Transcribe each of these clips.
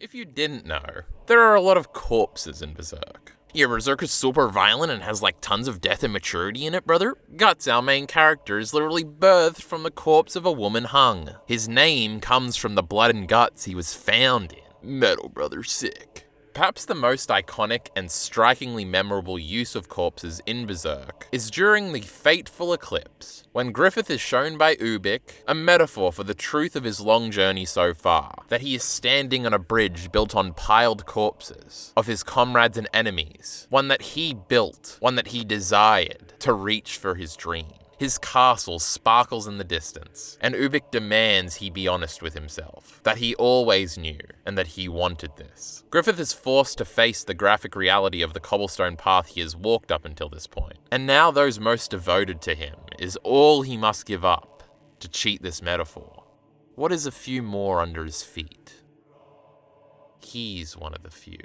If you didn't know, there are a lot of corpses in Berserk. Yeah, Berserk is super violent and has like tons of death and maturity in it, brother. Guts, our main character, is literally birthed from the corpse of a woman hung. His name comes from the blood and guts he was found in. Metal, brother, sick. Perhaps the most iconic and strikingly memorable use of corpses in Berserk is during the fateful eclipse, when Griffith is shown by Ubik a metaphor for the truth of his long journey so far, that he is standing on a bridge built on piled corpses of his comrades and enemies, one that he built, one that he desired to reach for his dream. His castle sparkles in the distance, and Ubik demands he be honest with himself, that he always knew, and that he wanted this. Griffith is forced to face the graphic reality of the cobblestone path he has walked up until this point, and now those most devoted to him is all he must give up to cheat this metaphor. What is a few more under his feet? He's one of the few.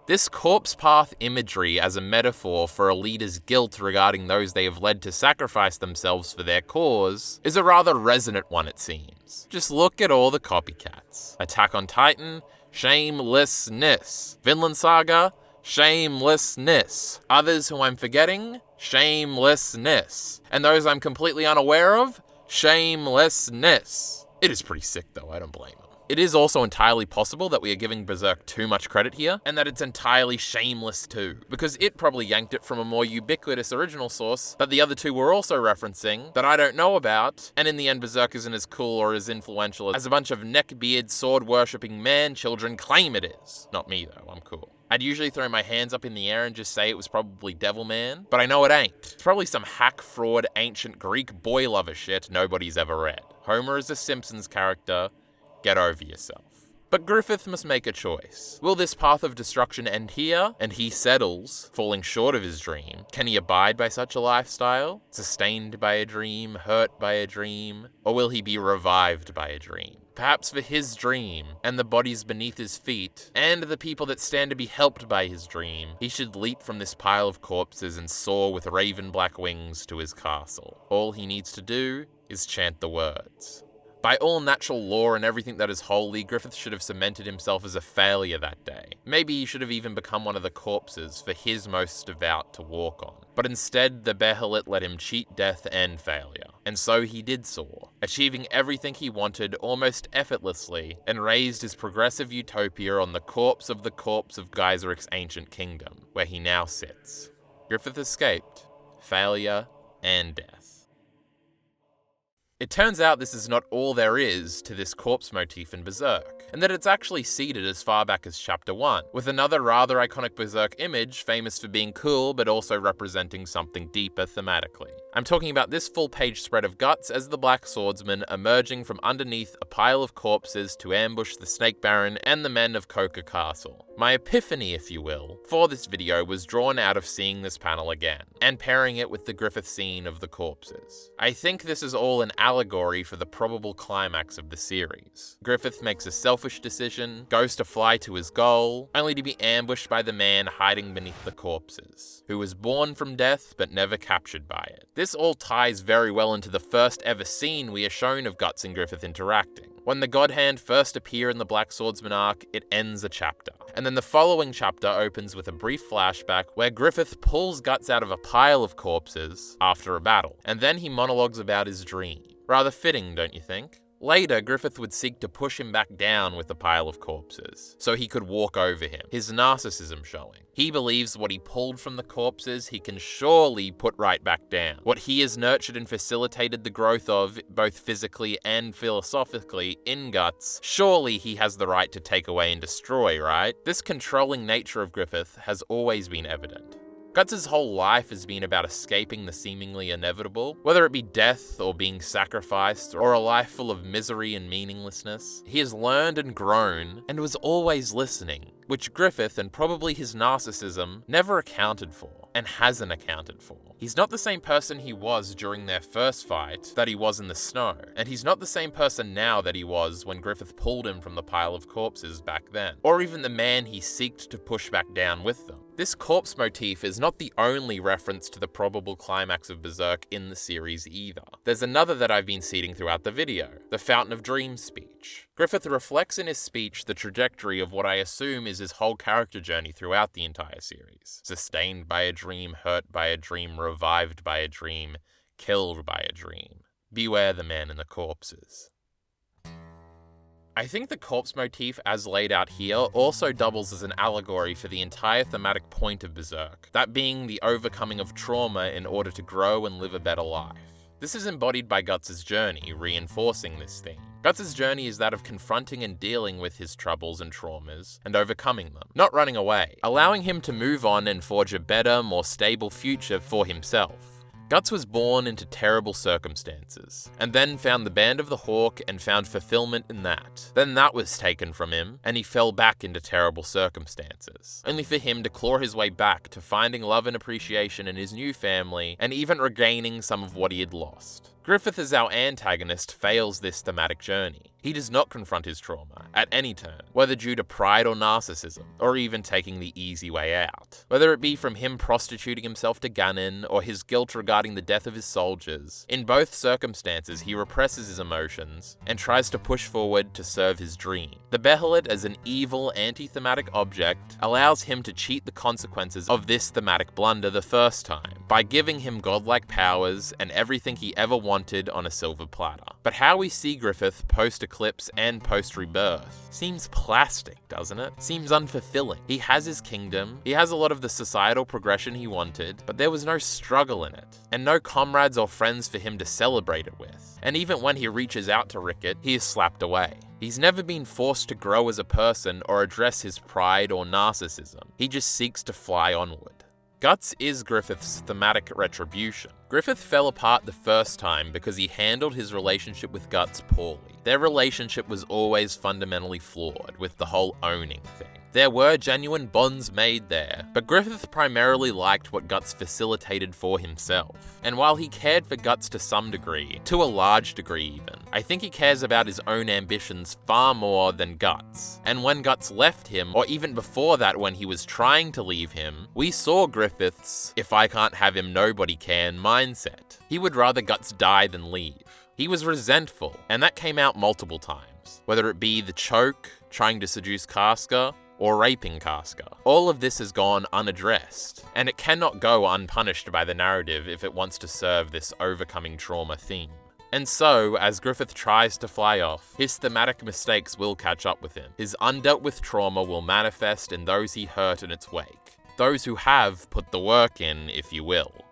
This corpse path imagery as a metaphor for a leader's guilt regarding those they have led to sacrifice themselves for their cause is a rather resonant one, it seems. Just look at all the copycats. Attack on Titan, shamelessness. Vinland Saga, shamelessness. Others who I'm forgetting, shamelessness. And those I'm completely unaware of, shamelessness. It is pretty sick though, I don't blame him. It is also entirely possible that we are giving Berserk too much credit here, and that it's entirely shameless too, because it probably yanked it from a more ubiquitous original source that the other two were also referencing, that I don't know about, and in the end Berserk isn't as cool or as influential as a bunch of neckbeard, sword-worshipping man-children claim it is. Not me though, I'm cool. I'd usually throw my hands up in the air and just say it was probably Devilman, but I know it ain't. It's probably some hack fraud ancient Greek boy lover shit nobody's ever read. Homer is a Simpsons character. Get over yourself. But Griffith must make a choice. Will this path of destruction end here, and he settles, falling short of his dream? Can he abide by such a lifestyle? Sustained by a dream, hurt by a dream? Or will he be revived by a dream? Perhaps for his dream, and the bodies beneath his feet, and the people that stand to be helped by his dream, he should leap from this pile of corpses and soar with raven black wings to his castle. All he needs to do is chant the words. By all natural law and everything that is holy, Griffith should have cemented himself as a failure that day. Maybe he should have even become one of the corpses for his most devout to walk on. But instead, the Sichlitt let him cheat death and failure. And so he did soar, achieving everything he wanted almost effortlessly, and raised his progressive utopia on the corpse of Geyseric's ancient kingdom, where he now sits. Griffith escaped failure and death. It turns out this is not all there is to this corpse motif in Berserk, and that it's actually seeded as far back as Chapter 1, with another rather iconic Berserk image famous for being cool but also representing something deeper thematically. I'm talking about this full-page spread of Guts as the Black Swordsman emerging from underneath a pile of corpses to ambush the Snake Baron and the men of Coca Castle. My epiphany, if you will, for this video was drawn out of seeing this panel again, and pairing it with the Griffith scene of the corpses. I think this is all an allegory for the probable climax of the series. Griffith makes a selfish decision, goes to fly to his goal, only to be ambushed by the man hiding beneath the corpses, who was born from death but never captured by it. This all ties very well into the first ever scene we are shown of Guts and Griffith interacting. When the God Hand first appear in the Black Swordsman arc, it ends a chapter. And then the following chapter opens with a brief flashback where Griffith pulls Guts out of a pile of corpses after a battle, and then he monologues about his dream. Rather fitting, don't you think? Later, Griffith would seek to push him back down with the pile of corpses, so he could walk over him, his narcissism showing. He believes what he pulled from the corpses he can surely put right back down. What he has nurtured and facilitated the growth of, both physically and philosophically, in Guts, surely he has the right to take away and destroy, right? This controlling nature of Griffith has always been evident. Guts' whole life has been about escaping the seemingly inevitable, whether it be death or being sacrificed, or a life full of misery and meaninglessness. He has learned and grown, and was always listening, which Griffith and probably his narcissism never accounted for, and hasn't accounted for. He's not the same person he was during their first fight that he was in the snow, and he's not the same person now that he was when Griffith pulled him from the pile of corpses back then, or even the man he seeked to push back down with them. This corpse motif is not the only reference to the probable climax of Berserk in the series either. There's another that I've been seeding throughout the video, the Fountain of Dreams speech. speech. Griffith reflects in his speech the trajectory of what I assume is his whole character journey throughout the entire series. Sustained by a dream, hurt by a dream, revived by a dream, killed by a dream. Beware the man in the corpses. I think the corpse motif as laid out here also doubles as an allegory for the entire thematic point of Berserk, that being the overcoming of trauma in order to grow and live a better life. This is embodied by Guts' journey, reinforcing this theme. Guts' journey is that of confronting and dealing with his troubles and traumas, and overcoming them, not running away, allowing him to move on and forge a better, more stable future for himself. Guts was born into terrible circumstances, and then found the Band of the Hawk and found fulfillment in that. Then that was taken from him, and he fell back into terrible circumstances, only for him to claw his way back to finding love and appreciation in his new family, and even regaining some of what he had lost. Griffith as our antagonist fails this thematic journey. He does not confront his trauma, at any turn, whether due to pride or narcissism, or even taking the easy way out. Whether it be from him prostituting himself to Ganon, or his guilt regarding the death of his soldiers, in both circumstances he represses his emotions, and tries to push forward to serve his dream. The Behelit as an evil, anti-thematic object allows him to cheat the consequences of this thematic blunder the first time, by giving him godlike powers and everything he ever wanted on a silver platter. But how we see Griffith post-Eclipse and post-Rebirth seems plastic, doesn't it? Seems unfulfilling. He has his kingdom, he has a lot of the societal progression he wanted, but there was no struggle in it, and no comrades or friends for him to celebrate it with. And even when he reaches out to Rickett, he is slapped away. He's never been forced to grow as a person or address his pride or narcissism. He just seeks to fly onward. Guts is Griffith's thematic retribution. Griffith fell apart the first time because he handled his relationship with Guts poorly. Their relationship was always fundamentally flawed, with the whole owning thing. There were genuine bonds made there, but Griffith primarily liked what Guts facilitated for himself. And while he cared for Guts to some degree, to a large degree even, I think he cares about his own ambitions far more than Guts. And when Guts left him, or even before that when he was trying to leave him, we saw Griffith's "if I can't have him, nobody can" mindset. He would rather Guts die than leave. He was resentful, and that came out multiple times. Whether it be the choke, trying to seduce Casca, or raping Casca. All of this has gone unaddressed, and it cannot go unpunished by the narrative if it wants to serve this overcoming trauma theme. And so, as Griffith tries to fly off, his thematic mistakes will catch up with him. His undealt with trauma will manifest in those he hurt in its wake. Those who have put the work in, if you will.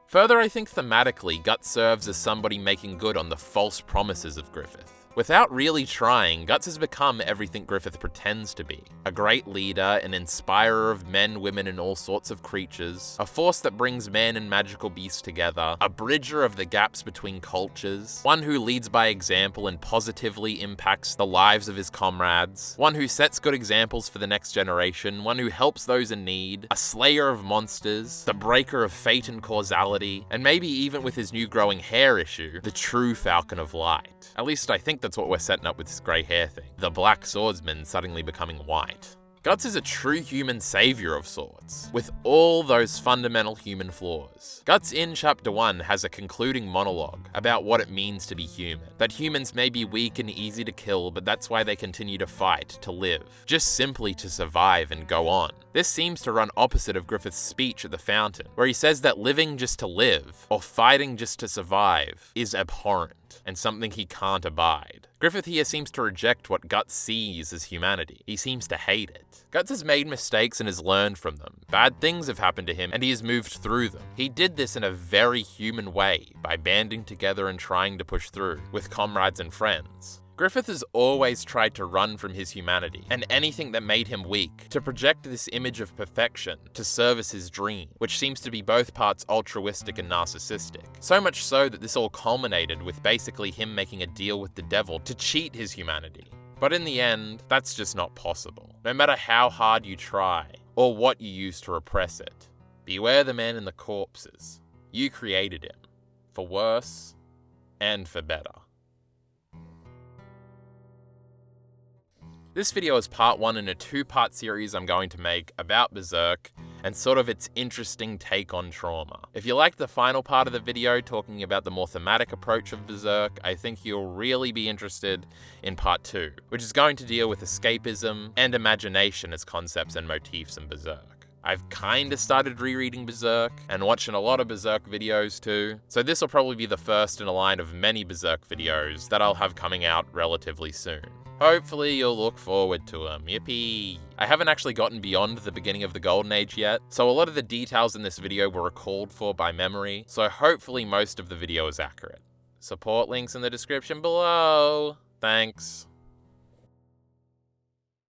Further, I think thematically, Guts serves as somebody making good on the false promises of Griffith. Without really trying, Guts has become everything Griffith pretends to be. A great leader, an inspirer of men, women, and all sorts of creatures, a force that brings man and magical beasts together, a bridger of the gaps between cultures, one who leads by example and positively impacts the lives of his comrades, one who sets good examples for the next generation, one who helps those in need, a slayer of monsters, the breaker of fate and causality, and maybe even with his new growing hair issue, the true Falcon of Light. At least I think that's what we're setting up with this grey hair thing. The black swordsman suddenly becoming white. Guts is a true human savior of sorts, with all those fundamental human flaws. Guts in Chapter 1 has a concluding monologue about what it means to be human. That humans may be weak and easy to kill, but that's why they continue to fight, to live. Just simply to survive and go on. This seems to run opposite of Griffith's speech at the fountain, where he says that living just to live, or fighting just to survive, is abhorrent, and something he can't abide. Griffith here seems to reject what Guts sees as humanity. He seems to hate it. Guts has made mistakes and has learned from them. Bad things have happened to him, and he has moved through them. He did this in a very human way, by banding together and trying to push through, with comrades and friends. Griffith has always tried to run from his humanity, and anything that made him weak, to project this image of perfection, to service his dream, which seems to be both parts altruistic and narcissistic. So much so that this all culminated with basically him making a deal with the devil to cheat his humanity. But in the end, that's just not possible. No matter how hard you try, or what you use to repress it. Beware the man in the corpses. You created him, for worse and for better. This video is part 1 in a 2-part series I'm going to make about Berserk, and sort of its interesting take on trauma. If you liked the final part of the video talking about the more thematic approach of Berserk, I think you'll really be interested in part 2, which is going to deal with escapism and imagination as concepts and motifs in Berserk. I've kinda started rereading Berserk and watching a lot of Berserk videos too, so this will probably be the first in a line of many Berserk videos that I'll have coming out relatively soon. Hopefully you'll look forward to them, yippee! I haven't actually gotten beyond the beginning of the Golden Age yet, so a lot of the details in this video were recalled for by memory, so hopefully most of the video is accurate. Support links in the description below. Thanks.